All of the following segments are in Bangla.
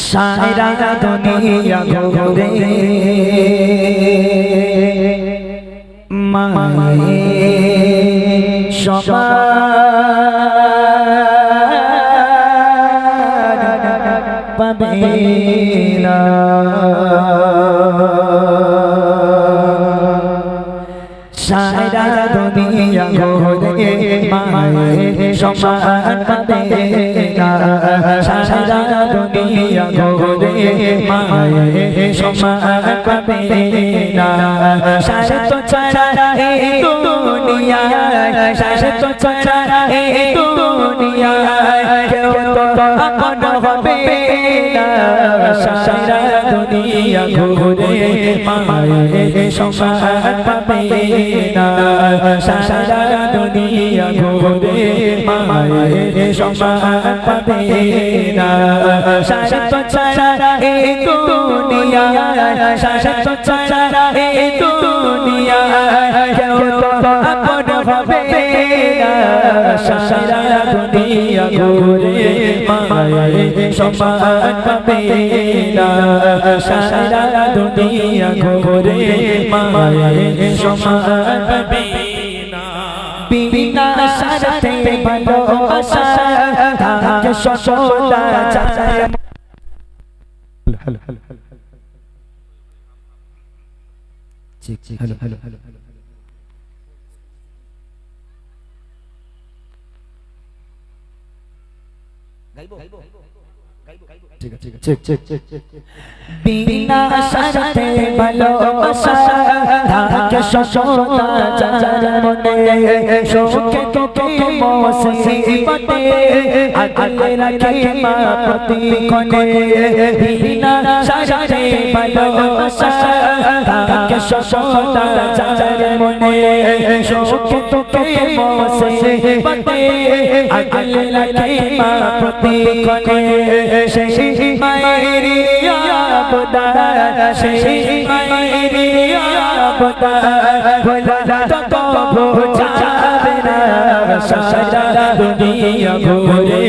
সারা দুনিয়া ঘুরে মায়ের সমান পাবে না। সারা দুনিয়া ঘুরে মায়ের সমান পাবে না। সারা দুনিয়া ঘুরে মায়ের সমান পাবে না। স্বার্থ ছাড়া এই দুনিয়ায়, স্বার্থ ছাড়া এই দুনিয়ায় কেউ তো আপন হবে না। সারা দুনিয়া ঘুরে মায়ের সমান পাবে না। সারা দুনিয়া ঘুরে মায়ের সমান পাবে না। স্বার্থ ছাড়া এই দুনিয়ায়, স্বার্থ ছাড়া এই দুনিয়ায় কেউ তো আপন হবে না। সারা দুনিয়া ঘুরে মায়ের সমান পাবে না। সারা দুনিয়া ঘুরে মায়ের সমান পাবে না। বিনা স্বার্থে ভালোবাসা থাকে সদা চায়। হ্যালো হ্যালো হ্যালো বিনা স্বার্থে ভালোবাসা থাকে সদা চায় মনে। সুখে দুঃখে মুসিবতে আগলে রাখে মা প্রতিক্ষণে। বিনা স্বার্থে ভালোবাসা থাকে সদা চায় মনে। সুখে দুঃখে মুসিবতে আগলে রাখে মা প্রতিক্ষণে। সেই মায়ের আবদার, সেই মায়ের আবদার ভোলা তো বোঝাবে না। সারা দুনিয়া ঘুরে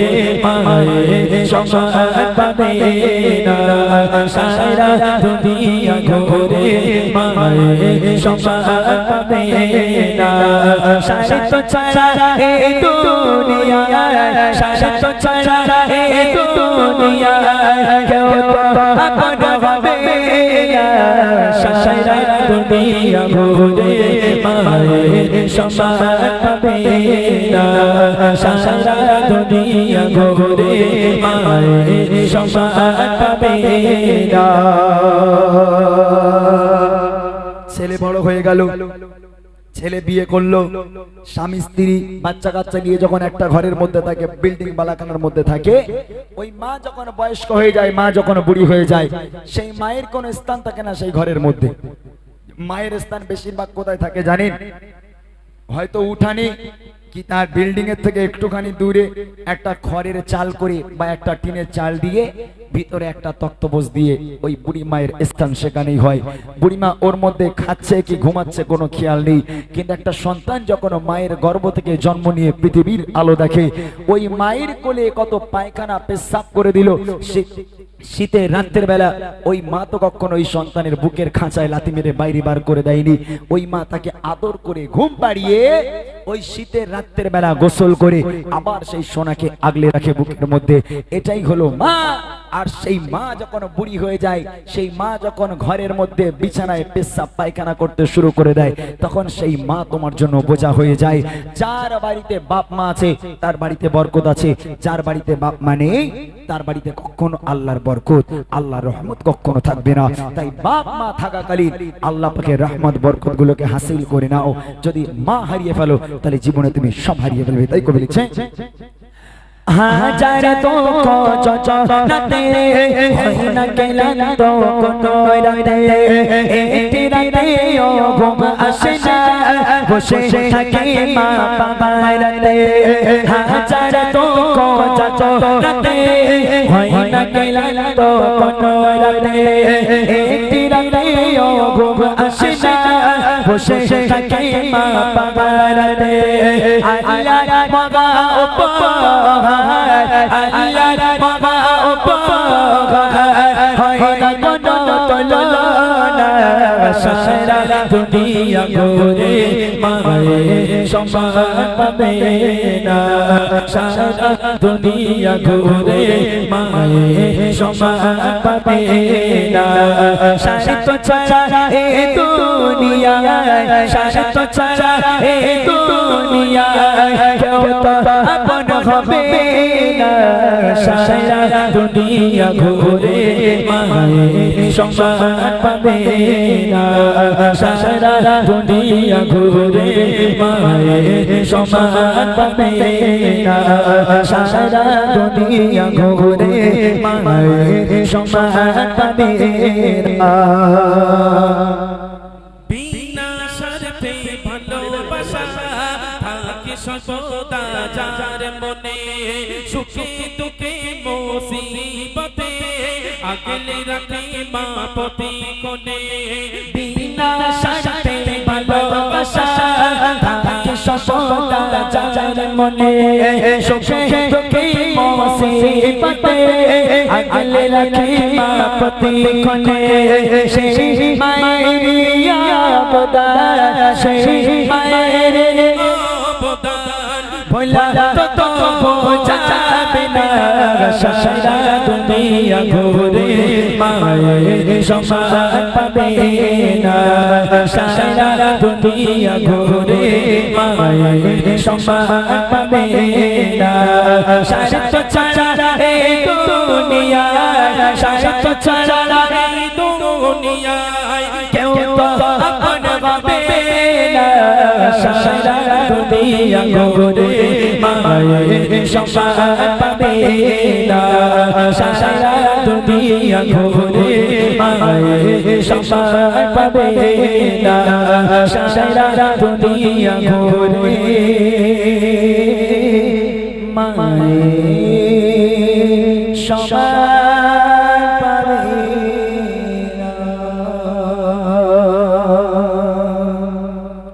মায়ের সমান পাবে না। সারা দুনিয়া ঘুরে মায়ের সমান পাবে না। স্বার্থ ছাড়া এই দুনিয়ায়, স্বার্থ ছাড়া এই দুনিয়ায় কেউ তো আপন হবে না। সারা দুনিয়া ঘুরে মায়ের সমান পাবে না। সারা দুনিয়া ঘুরে মায়ের সমান পাবে না। ছেলে বড় হয়ে গেল, ছেলে বিয়ে করলো, স্বামী স্ত্রী বাচ্চা কাচ্চা নিয়ে যখন একটা ঘরের মধ্যে থাকে, বিল্ডিং বালাখানার মধ্যে থাকে, ওই মা যখন বয়স্ক হয়ে যায়, মা যখন বুড়ি হয়ে যায়, সেই মায়ের কোনো স্থান থাকে না সেই ঘরের মধ্যে। মায়ের স্থান বেশিরভাগ কোথায় থাকে জানেন? হয়তো উঠানে কি তার বিল্ডিং এর থেকে একটুখানি দূরে একটা খড়ের চাল করে বা একটা টিনের চাল দিয়ে ভিতরে একটা তক্তপোষ দিয়ে ওই বুড়ি মায়ের স্থান সেখানেই হয়। বুড়িমা ওর মধ্যে খাচ্ছে কি ঘুমাচ্ছে কোনো খেয়াল নেই। কিন্তু একটা সন্তান যখন মায়ের গর্ভ থেকে জন্ম নিয়ে পৃথিবীর আলো দেখে, ওই মায়ের কোলে কত পায়খানা পেশাব করে দিল, শীতে রাতের বেলা ওই মা তো কখনো ওই সন্তানের বুকের খাঁচায় লাথি মেরে বাইরে বার করে দেয়নি। ওই মা তাকে আদর করে ঘুম পাড়িয়ে ওই শীতের রাতের বেলা গোসল করে আবার সেই সোনাকে আগলে রাখে বুকের মধ্যে। এটাই হলো মা। আর সেই মা যখন বুড়ি হয়ে যায়, সেই মা যখন ঘরের মধ্যে বিছানায় পেশাব পায়খানা করতে শুরু করে দেয়, তখন সেই মা তোমার জন্য বোঝা হয়ে যায়। যার বাড়িতে বাপ মা আছে তার বাড়িতে বরকত আছে, যার বাড়িতে বাপ মা নেই তার বাড়িতে কখনো আল্লাহর বরকত, আল্লাহর রহমত কখনো থাকবে না। তাই বাপ মা থাকাকালীন আল্লাহ পাকের রহমত বরকত গুলোকে হাসিল করে নাও। যদি মা হারিয়ে ফেলো তাহলে জীবনে তুমি সব হারিয়ে ফেলবে। তাই কবি লিখছে, হাজার দুঃখ যন্ত্রণাতে হয় না ক্লান্ত কোনো রাতে, একটি রাতেও ঘুম আসে না, বসে থাকে মা বাবার রাতে। হাজার দুঃখ যন্ত্রণাতে হয় না ক্লান্ত কোনো রাতে, একটি রাতেও ঘুম আসে না, বসে থাকে মা বাবার রাতে। আল্লাহর মহা উপহার, আল্লাহর মহা উপহার সারা দুনিয়া ঘুরে মায়ের সমান পাবে না সারা দুনিয়া ঘুরে মায়ের সমান পাবে না সাহিত্য ছাড়া এই দুনিয়ায় সাহিত্য ছাড়া এই দুনিয়ায় কেউ তো আপন হবে না সারা দুনিয়া ঘুরে মায়ের সমান পাবে না সারা দুনিয়া ঘুরে মায়ের সমান পাবে না সারা দুনিয়া ঘুরে মায়ের সমান পাবে না বিনা শর্তে ভালোবাসা থাকে সর্বদা যার মনে সুখে দুঃখে মুসিবতে আগলে রাখে মা পতি কোণে বিনা শর্তে ভালোবাসা থাকে সর্বদা যার মনে সুখে দুঃখে মুসিবতে আগলে রাখে মা পতি কোণে সেই মায়ের অবদান সেই মায়ের অবদান ভোলা তো বোঝাবে না সারা দুনিয়া ঘুরে মায়ের সমান পাবে না সারা দুনিয়া ঘুরে মায়ের সমান পাবে না সাহিত্য ছাড়া এই দুনিয়ায় সাহিত্য ছাড়া এই দুনিয়ায় কেউ তো আপন হবে না সারা দুনিয়া ঘুরে মায়ের সমান পাবে না সারা দুনিয়া ঘুরে মায়ের সমান পাবে না সারা দুনিয়া ঘুরে মায়ের সমান